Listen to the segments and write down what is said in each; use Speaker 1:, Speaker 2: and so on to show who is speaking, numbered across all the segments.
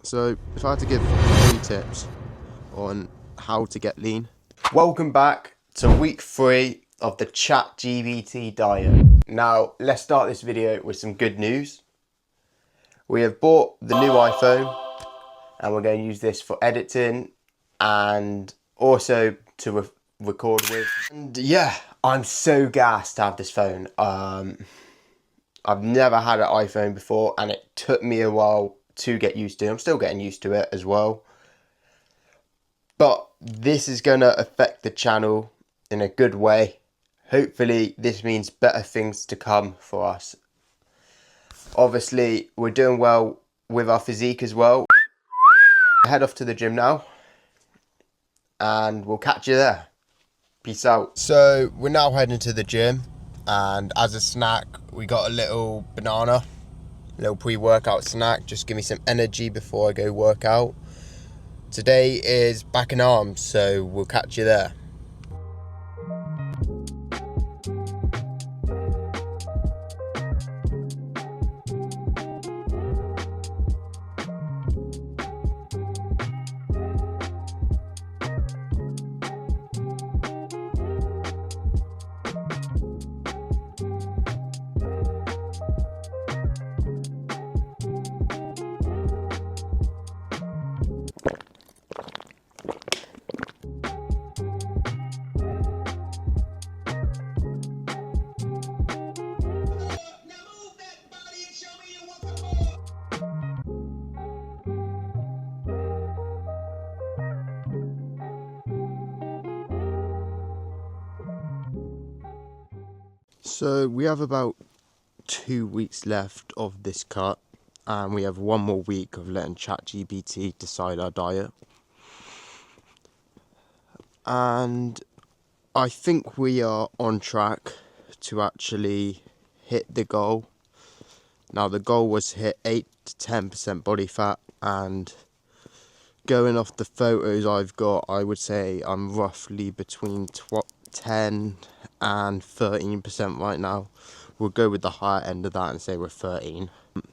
Speaker 1: So if I had to give 3 tips on how to get lean. Welcome back to week 3 of the ChatGPT diet. Now let's start this video with some good news. We have bought the new iPhone and we're going to use this for editing and also to record with. And yeah, I'm so gassed to have this phone. I've never had an iPhone before and it took me a while to get used to. I'm still getting used to it as well. But this is going to affect the channel in a good way. Hopefully this means better things to come for us. Obviously we're doing well with our physique as well. Head off to the gym now and we'll catch you there. Peace out. So we're now heading to the gym, and as a snack we got a little banana, a little pre-workout snack, just give me some energy before I go work out. Today is back and arms, so we'll catch you there. So we have about 2 weeks left of this cut, and we have 1 more week of letting ChatGPT decide our diet. And I think we are on track to actually hit the goal. Now the goal was to hit 8 to 10% body fat, and going off the photos I've got, I would say I'm roughly between 10 and 13% right now. We'll go with the higher end of that and say we're 13.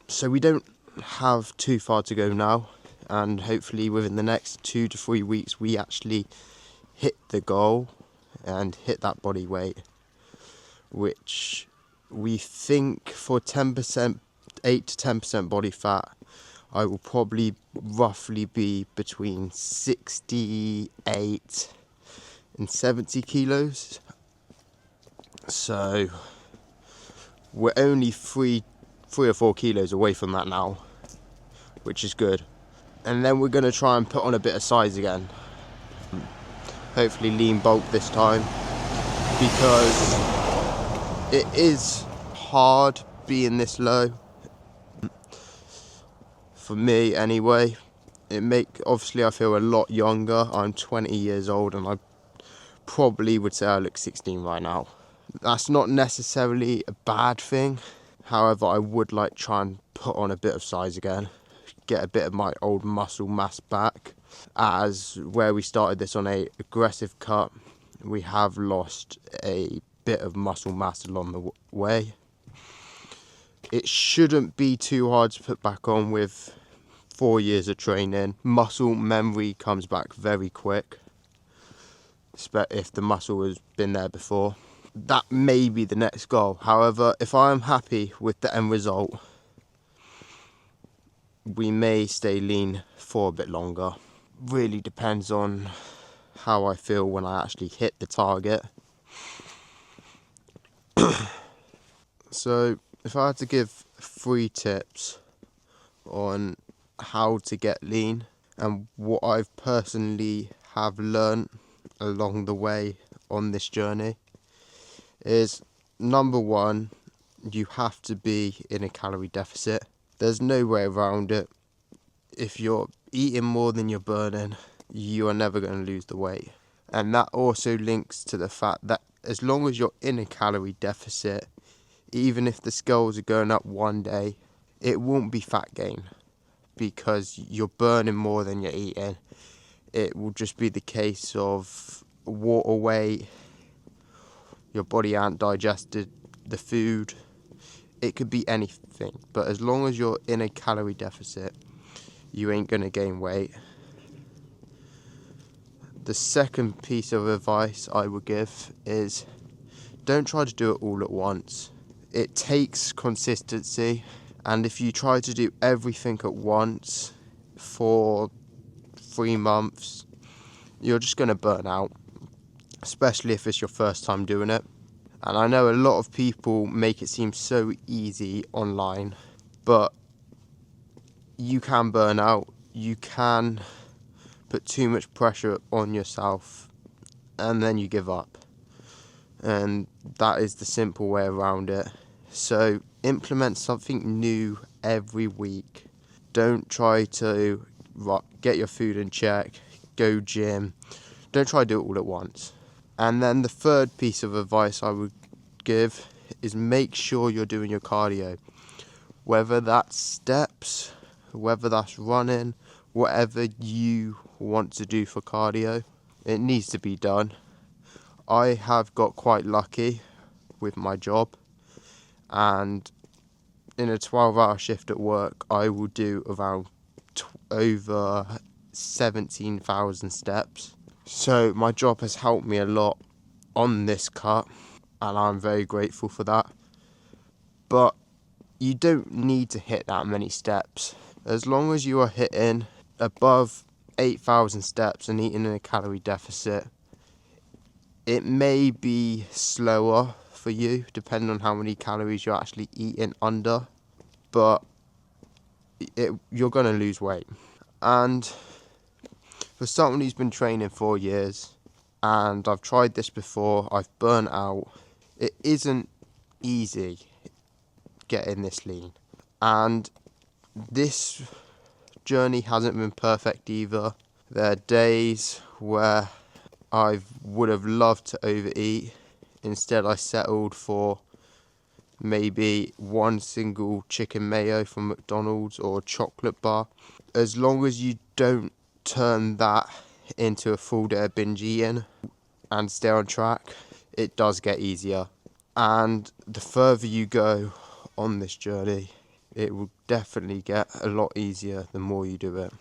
Speaker 1: So we don't have too far to go now, and hopefully within the next 2 to 3 weeks we actually hit the goal and hit that body weight, which we think for 10%, 8 to 10% body fat, I will probably roughly be between 68 and 70 kilos. So we're only 3 or 4 kilos away from that now, which is good. And then we're going to try and put on a bit of size again. Hopefully lean bulk this time, because it is hard being this low. For me anyway. Obviously I feel a lot younger. I'm 20 years old and I probably would say I look 16 right now. That's not necessarily a bad thing. However, I would like to try and put on a bit of size again, get a bit of my old muscle mass back, as where we started this on a aggressive cut, we have lost a bit of muscle mass along the way. It shouldn't be too hard to put back on with 4 years of training. Muscle memory comes back very quick, if the muscle has been there before. That may be the next goal. However, if I am happy with the end result, we may stay lean for a bit longer. Really depends on how I feel when I actually hit the target. So if I had to give 3 tips on how to get lean and what I've personally have learned along the way on this journey, is number 1, you have to be in a calorie deficit. There's no way around it. If you're eating more than you're burning, you are never going to lose the weight. And that also links to the fact that as long as you're in a calorie deficit, even if the scales are going up one day, it won't be fat gain, because you're burning more than you're eating. It will just be the case of water weight, your body ain't digested the food. It could be anything, but as long as you're in a calorie deficit, you ain't gonna gain weight. The second piece of advice I would give is don't try to do it all at once. It takes consistency, and if you try to do everything at once for 3 months, you're just gonna burn out, especially if it's your first time doing it. And I know a lot of people make it seem so easy online, but you can burn out. You can put too much pressure on yourself and then you give up. And that is the simple way around it. So implement something new every week. Don't try to get your food in check, go gym. Don't try to do it all at once. And then the third piece of advice I would give is make sure you're doing your cardio. Whether that's steps, whether that's running, whatever you want to do for cardio, it needs to be done. I have got quite lucky with my job, and in a 12-hour shift at work, I will do around over 17,000 steps. So my job has helped me a lot on this cut, and I'm very grateful for that. But you don't need to hit that many steps. As long as you are hitting above 8,000 steps and eating in a calorie deficit, it may be slower for you, depending on how many calories you're actually eating under, but you're going to lose weight. And for someone who's been training 4 years, and I've tried this before, I've burnt out, it isn't easy getting this lean. And this journey hasn't been perfect either. There are days where I would have loved to overeat. Instead, I settled for maybe one single chicken mayo from McDonald's or a chocolate bar. As long as you don't turn that into a full day of binge eating and stay on track, it does get easier. And the further you go on this journey, it will definitely get a lot easier the more you do it.